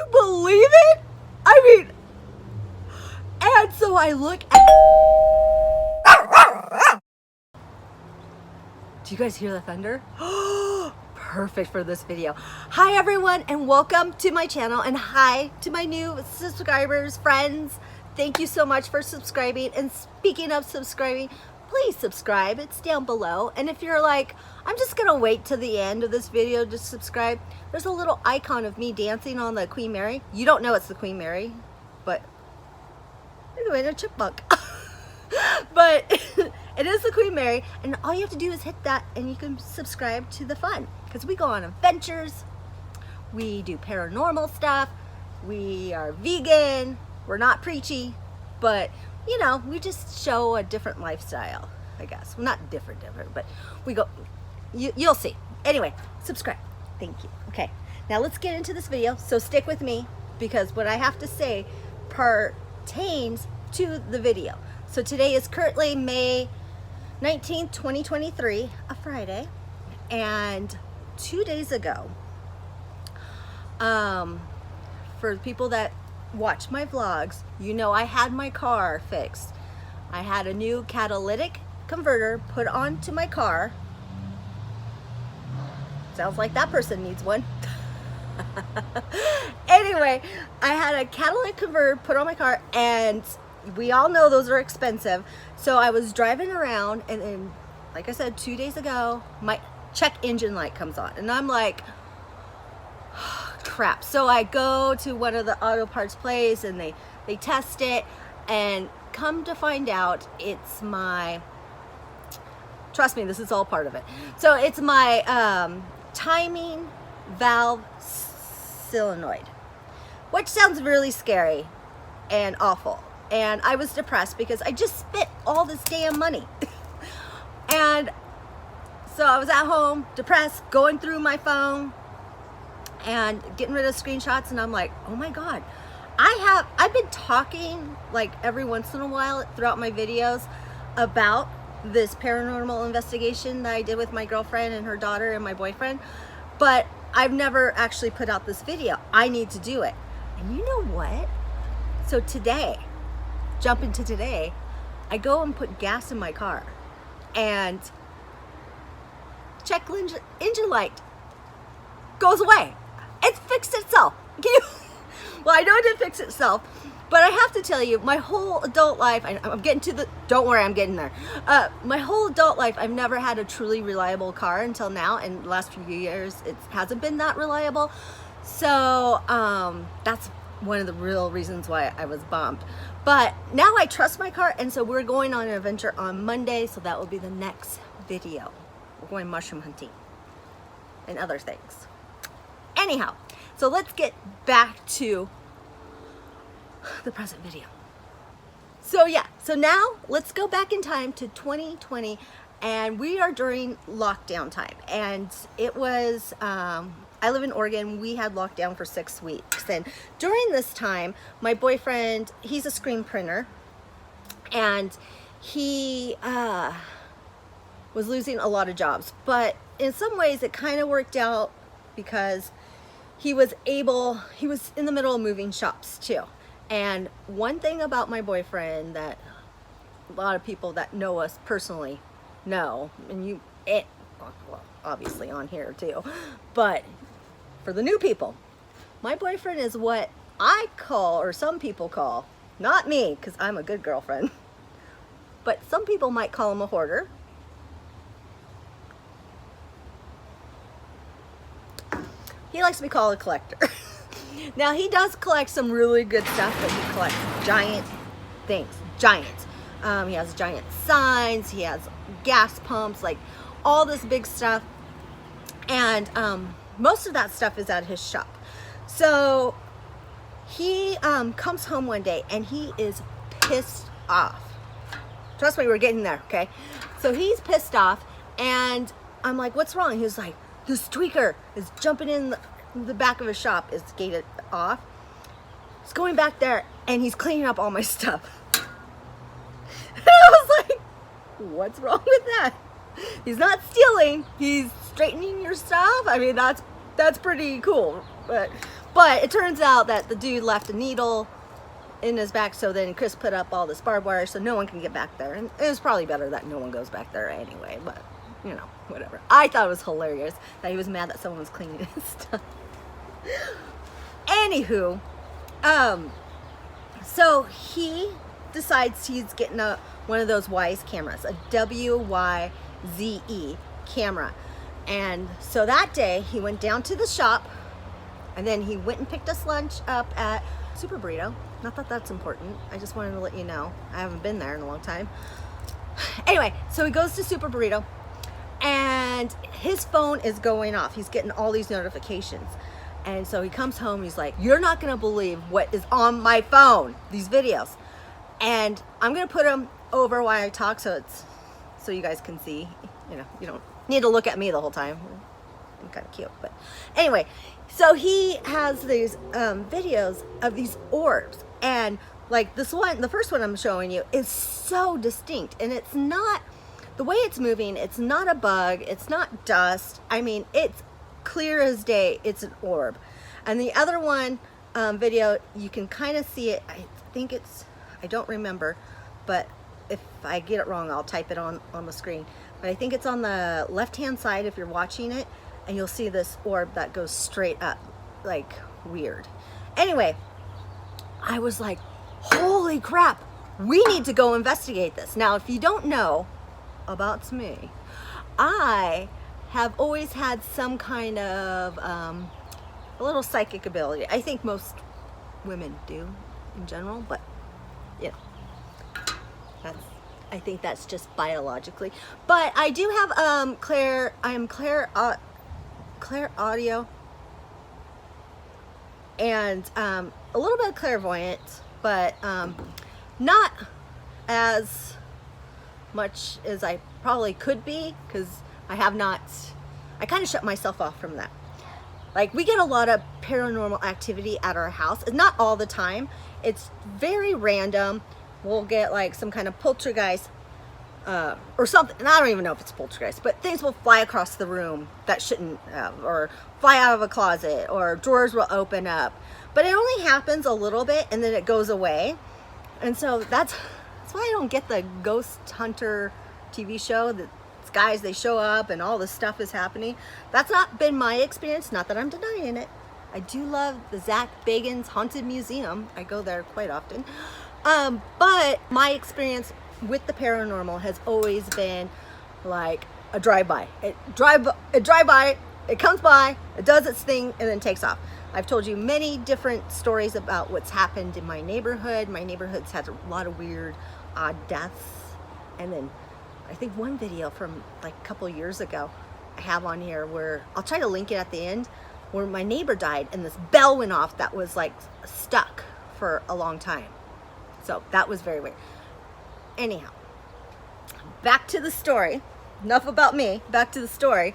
you believe it? I mean, and so I look at... Do you guys hear the thunder? Perfect for this video. Hi everyone, and welcome to my channel, and hi to my new subscribers, friends. Thank you so much for subscribing. And speaking of subscribing, please subscribe. It's down below. And if you're like, I'm just gonna wait to the end of this video to subscribe, there's a little icon of me dancing on the Queen Mary. You don't know it's the Queen Mary, but anyway, a chipmunk. But it is the Queen Mary, and all you have to do is hit that and you can subscribe to the fun, because we go on adventures, we do paranormal stuff, we are vegan, we're not preachy, but you know, we just show a different lifestyle, I guess. Well, not different, but we go, you'll see. Anyway, subscribe. Thank you. Okay, now let's get into this video, so stick with me, because what I have to say pertains to the video. So today is currently May 19th, 2023, a Friday, and 2 days ago, for people that watch my vlogs, you know I had my car fixed. I had a new catalytic converter put onto my car. Sounds like that person needs one. Anyway, I had a catalytic converter put on my car, and we all know those are expensive. So I was driving around, and then, like I said, 2 days ago, my check engine light comes on, and I'm like, crap. So I go to one of the auto parts place, and they test it, and come to find out it's my, trust me, this is all part of it. So it's my timing valve solenoid, which sounds really scary and awful. And I was depressed because I just spent all this damn money. And so I was at home, depressed, going through my phone and getting rid of screenshots, and I'm like, oh my God, I've been talking like every once in a while throughout my videos about this paranormal investigation that I did with my girlfriend and her daughter and my boyfriend, but I've never actually put out this video. I need to do it. And you know what? So today, jump into today, I go and put gas in my car, and check engine light goes away. It's fixed itself. Well, I know it didn't fix itself, but I have to tell you, my whole adult life, I'm getting to the, don't worry, I'm getting there. My whole adult life, I've never had a truly reliable car until now, and the last few years, it hasn't been that reliable. So that's one of the real reasons why I was bummed. But now I trust my car, and so we're going on an adventure on Monday, so that will be the next video. We're going mushroom hunting and other things. Anyhow, so let's get back to the present video. So yeah, so now let's go back in time to 2020, and we are during lockdown time, and it was I live in Oregon. We had lockdown for 6 weeks, and during this time, my boyfriend, he's a screen printer, and he was losing a lot of jobs, but in some ways it kind of worked out because he was in the middle of moving shops too. And one thing about my boyfriend that a lot of people that know us personally know, and well, obviously on here too, but for the new people, my boyfriend is what I call, or some people call, not me, because I'm a good girlfriend, but some people might call him a hoarder. He likes to be called a collector. Now, he does collect some really good stuff, but he collects giant things, giant. He has giant signs, he has gas pumps, like all this big stuff. And most of that stuff is at his shop. So he comes home one day, and he is pissed off. Trust me, we're getting there, okay? So he's pissed off, and I'm like, what's wrong? He was like, this tweaker is jumping in the back of his shop. It's gated off. He's going back there, and he's cleaning up all my stuff. And I was like, what's wrong with that? He's not stealing, he's straightening your stuff. I mean, that's pretty cool. But But it turns out that the dude left a needle in his back, so then Chris put up all this barbed wire so no one can get back there. And it was probably better that no one goes back there anyway, but you know, whatever. I thought it was hilarious that he was mad that someone was cleaning his stuff. Anywho, so he decides he's getting one of those Wyze cameras, a WYZE camera. And so that day he went down to the shop, and then he went and picked us lunch up at Super Burrito. Not that that's important, I just wanted to let you know. I haven't been there in a long time. Anyway, so he goes to Super Burrito, and his phone is going off. He's getting all these notifications. And so he comes home, he's like, you're not gonna believe what is on my phone, these videos. And I'm gonna put them over while I talk so you guys can see. You know, you don't need to look at me the whole time. I'm kind of cute, but anyway. So he has these videos of these orbs, and like this one, the first one I'm showing you, is so distinct, and it's not, the way it's moving, it's not a bug, it's not dust. I mean, it's clear as day, it's an orb. And the other one video, you can kind of see it. I think it's, I don't remember, but if I get it wrong, I'll type it on the screen. But I think it's on the left-hand side if you're watching it, and you'll see this orb that goes straight up, like weird. Anyway, I was like, holy crap, we need to go investigate this. Now, if you don't know about me, I have always had some kind of a little psychic ability. I think most women do in general, but you know, I think that's just biologically. But I do have clair audio, and a little bit of clairvoyant, but not as much as I probably could be, because I kind of shut myself off from that. Like, we get a lot of paranormal activity at our house. It's not all the time. It's very random. We'll get like some kind of poltergeist or something, and I don't even know if it's poltergeist, but things will fly across the room that shouldn't have, or fly out of a closet, or drawers will open up. But it only happens a little bit and then it goes away. And so that's why I don't get the Ghost Hunter TV show. The guys, they show up and all this stuff is happening. That's not been my experience, not that I'm denying it. I do love the Zach Bagans Haunted Museum. I go there quite often. But my experience with the paranormal has always been like a drive-by. It drive by, it comes by, it does its thing, and then takes off. I've told you many different stories about what's happened in my neighborhood. My neighborhood's had a lot of weird, odd deaths. And then I think one video from like a couple years ago I have on here where, I'll try to link it at the end, where my neighbor died and this bell went off that was like stuck for a long time. So that was very weird. Anyhow, back to the story. Enough about me, back to the story.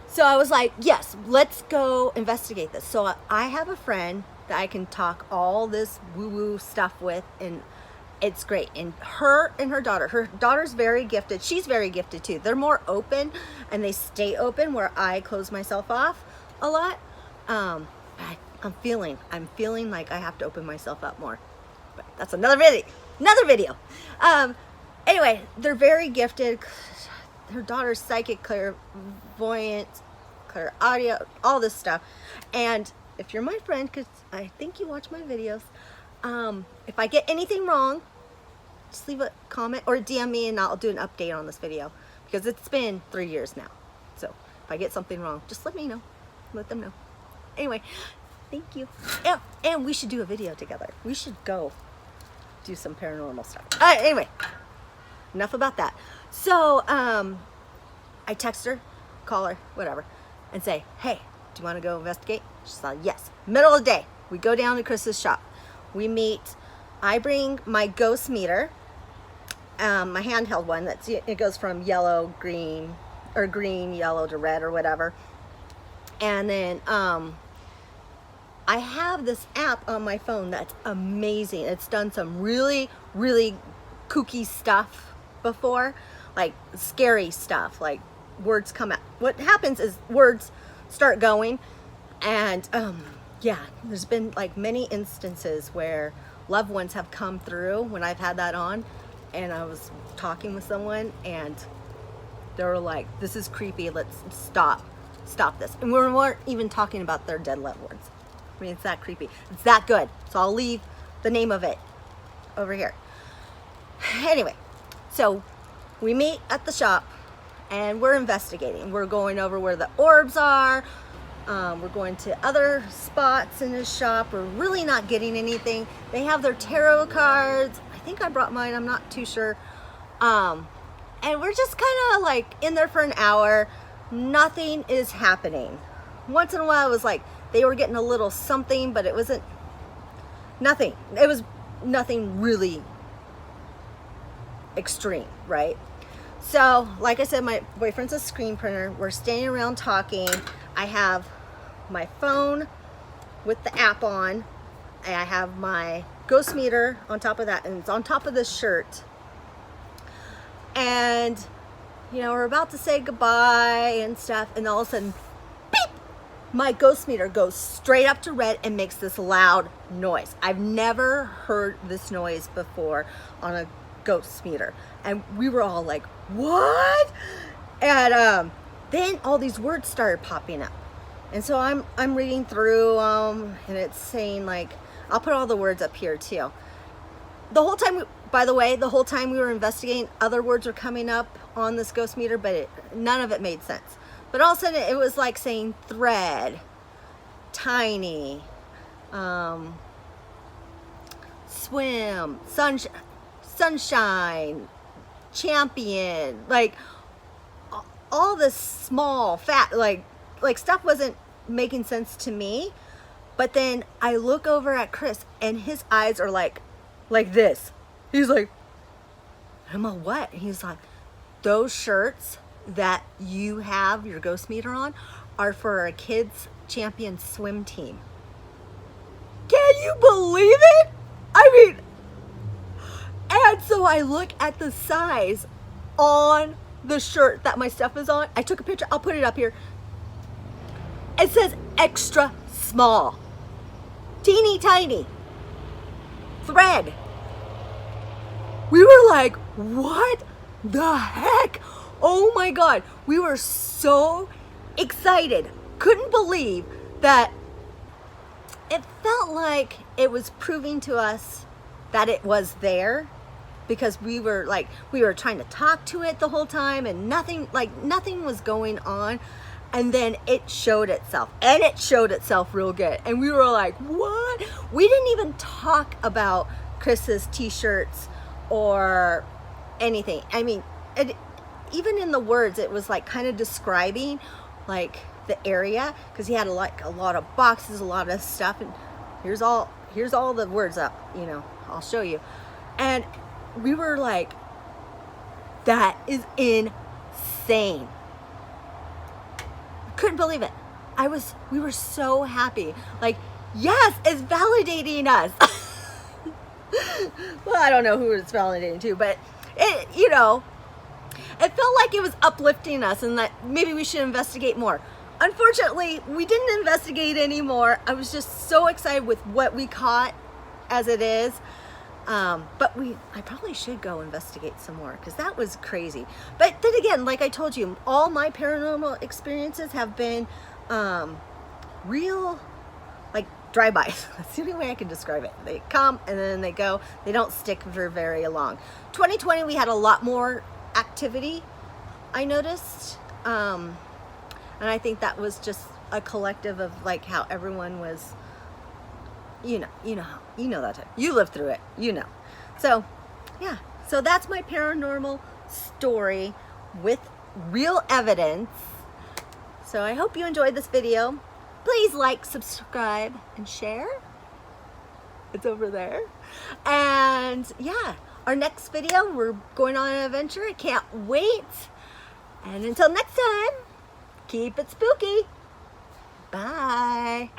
So I was like, yes, let's go investigate this. So I have a friend that I can talk all this woo-woo stuff with, and it's great. And her daughter's very gifted. She's very gifted too. They're more open, and they stay open where I close myself off a lot. I'm feeling like I have to open myself up more. But that's another video. Anyway, they're very gifted. Her daughter's psychic, clairvoyant, clair audio, all this stuff. And if you're my friend, because I think you watch my videos, if I get anything wrong, just leave a comment or DM me and I'll do an update on this video, because it's been 3 years now. So if I get something wrong, just let me know. Let them know. Anyway, thank you. Yeah, and we should do a video together. We should go do some paranormal stuff. Anyway, enough about that. So I text her, call her, whatever, and say, hey, do you want to go investigate? She said yes. Middle of the day, we go down to Chris's shop. We meet. I bring my ghost meter, my handheld one. It goes from yellow, green, or green, yellow to red or whatever. And then I have this app on my phone that's amazing. It's done some really, really kooky stuff before, like scary stuff, like words come out. What happens is words start going, and yeah, there's been like many instances where loved ones have come through when I've had that on, and I was talking with someone and they were like, this is creepy, let's stop this. And we weren't even talking about their dead loved ones. I mean, it's that creepy. It's that good. So I'll leave the name of it over here. Anyway, so we meet at the shop and we're investigating. We're going over where the orbs are. We're going to other spots in his shop. We're really not getting anything. They have their tarot cards. I think I brought mine, I'm not too sure. And we're just kind of like in there for an hour. Nothing is happening. Once in a while it was like they were getting a little something, but it wasn't nothing. It was nothing really extreme, right? So like I said, my boyfriend's a screen printer. We're standing around talking. I have my phone with the app on, and I have my ghost meter on top of that, and it's on top of this shirt. And you know, we're about to say goodbye and stuff, and all of a sudden, beep, my ghost meter goes straight up to red and makes this loud noise. I've never heard this noise before on a ghost meter, and we were all like, what? And then all these words started popping up, and so I'm reading through and it's saying, like, I'll put all the words up here too. The whole time, by the way, the whole time we were investigating, other words were coming up on this ghost meter, but none of it made sense. But all of a sudden it was like saying thread, tiny, swim, sunshine, champion, like all this small fat, like stuff wasn't making sense to me. But then I look over at Chris and his eyes are like this. He's like, I'm a what? He's like, those shirts that you have your ghost meter on are for a kids champion swim team. Can you believe it? I mean, and so I look at the size on the shirt that my stuff is on. I took a picture, I'll put it up here. It says extra small, teeny tiny, thread. We were like, what the heck? Oh my God. We were so excited. Couldn't believe that it felt like it was proving to us that it was there, because we were trying to talk to it the whole time and nothing was going on. And then it showed itself, and it showed itself real good. And we were like, what? We didn't even talk about Chris's t-shirts or anything. I mean, even in the words, it was like kind of describing like the area, because he had a lot of boxes, a lot of stuff, and here's all the words up, you know, I'll show you. And we were like, that is insane. Couldn't believe it. We were so happy. Like, yes, it's validating us. Well, I don't know who it's validating to, but it, you know, it felt like it was uplifting us and that maybe we should investigate more. Unfortunately, we didn't investigate anymore. I was just so excited with what we caught as it is. But I probably should go investigate some more, because that was crazy. But then again, like I told you, all my paranormal experiences have been real, like drive-bys. That's the only way I can describe it. They come and then they go. They don't stick for very long. 2020, we had a lot more activity, I noticed. And I think that was just a collective of like how everyone was, you know that time. You lived through it, you know. So, yeah. So that's my paranormal story with real evidence. So I hope you enjoyed this video. Please like, subscribe, and share. It's over there. And yeah, our next video, we're going on an adventure. I can't wait. And until next time, keep it spooky. Bye.